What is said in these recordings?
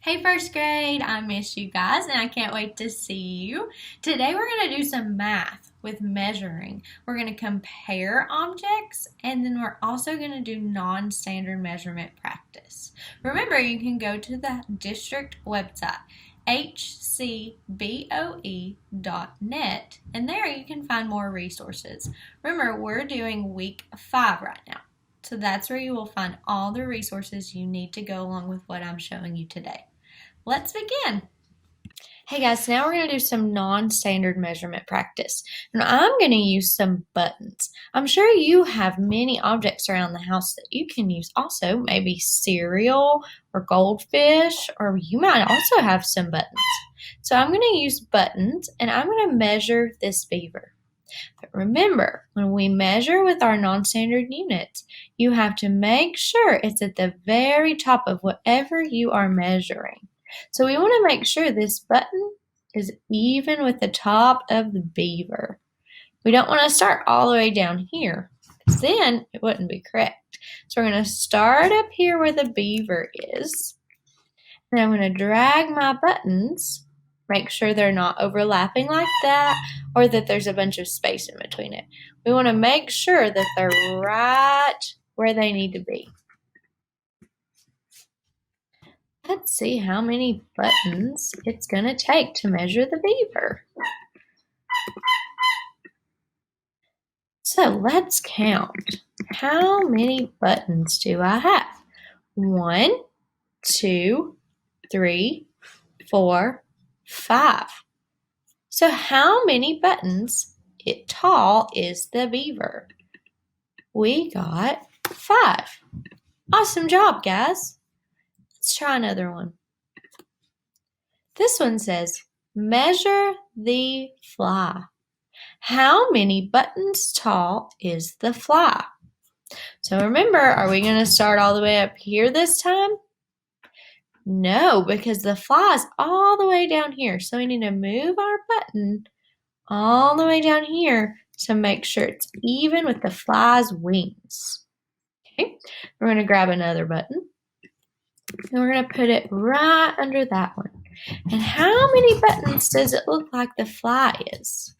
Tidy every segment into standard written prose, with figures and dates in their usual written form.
Hey first grade, I miss you guys and I can't wait to see you. Today we're going to do some math with measuring. We're going to compare objects and then we're also going to do non-standard measurement practice. Remember, you can go to the district website hcboe.net and there you can find more resources. Remember, we're doing week 5 right now. So that's where you will find all the resources you need to go along with what I'm showing you today. Let's begin. Hey guys, now we're going to do some non-standard measurement practice. And I'm going to use some buttons. I'm sure you have many objects around the house that you can use also, maybe cereal or goldfish, or you might also have some buttons. So I'm going to use buttons and I'm going to measure this beaver. But remember, when we measure with our non-standard units, you have to make sure it's at the very top of whatever you are measuring. So we want to make sure this button is even with the top of the beaver. We don't want to start all the way down here, because then it wouldn't be correct. So we're going to start up here where the beaver is. And I'm going to drag my buttons, make sure they're not overlapping like that, or that there's a bunch of space in between it. We want to make sure that they're right where they need to be. Let's see how many buttons it's going to take to measure the beaver. So let's count. How many buttons do I have? 1, 2, 3, 4, 5. So how many buttons tall is the beaver? We got 5. Awesome job, guys. Let's try another one. This one says, measure the fly. How many buttons tall is the fly? So remember, are we going to start all the way up here this time? No, because the fly is all the way down here. So we need to move our button all the way down here to make sure it's even with the fly's wings. Okay, we're going to grab another button. And we're going to put it right under that one. And how many buttons does it look like the fly is?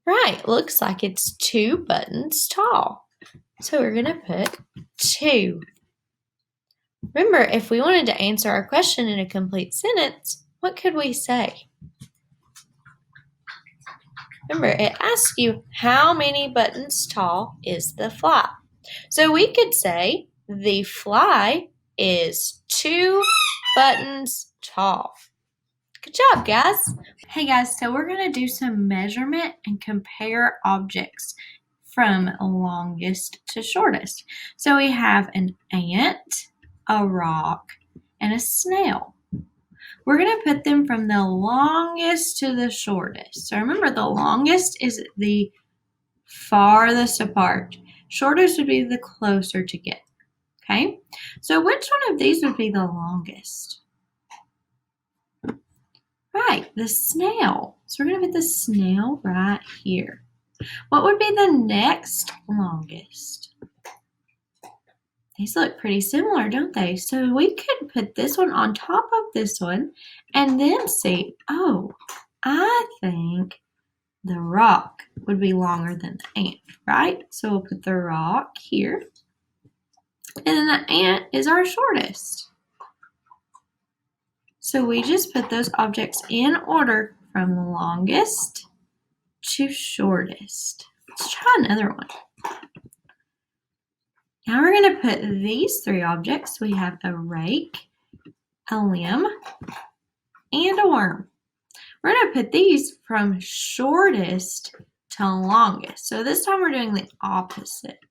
Right, looks like it's 2 buttons tall. So we're going to put 2. Remember, if we wanted to answer our question in a complete sentence, what could we say? Remember, it asks you how many buttons tall is the fly. So we could say the fly is 2 buttons tall. Good job, guys. Hey guys, so we're going to do some measurement and compare objects from longest to shortest. So we have an ant, a rock, and a snail. We're going to put them from the longest to the shortest. So remember, the longest is the farthest apart. Shortest would be the closer to get. Okay, so which one of these would be the longest? Right, the snail. So we're going to put the snail right here. What would be the next longest? These look pretty similar, don't they? So we could put this one on top of this one and then see, oh, I think the rock would be longer than the ant, right? So we'll put the rock here. And then the ant is our shortest. So we just put those objects in order from longest to shortest. Let's try another one. Now we're going to put these 3 objects. We have a rake, a limb, and a worm. We're going to put these from shortest to longest. So this time we're doing the opposite.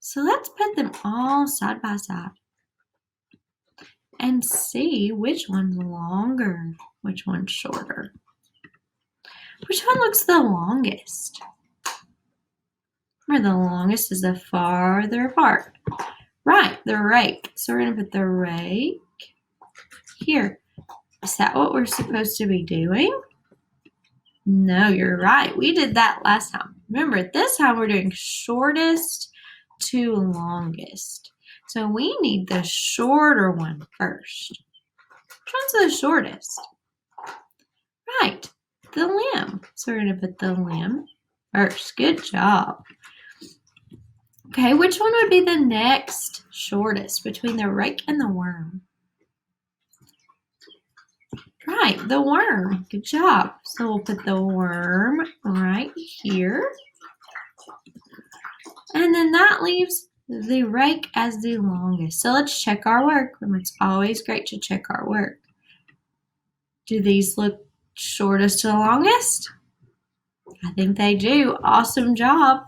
So let's put them all side by side and see which one's longer, which one's shorter. Which one looks the longest? Remember, the longest is the farther apart. Right, the rake. So we're going to put the rake here. Is that what we're supposed to be doing? No, you're right. We did that last time. Remember, this time we're doing shortest to longest. So we need the shorter one first. Which one's the shortest? Right, the limb. So we're going to put the limb first. Good job. Okay, which one would be the next shortest between the rake and the worm? Right, the worm. Good job. So we'll put the worm right here. And then that leaves the rake as the longest. So let's check our work. It's always great to check our work. Do these look shortest to the longest? I think they do. Awesome job.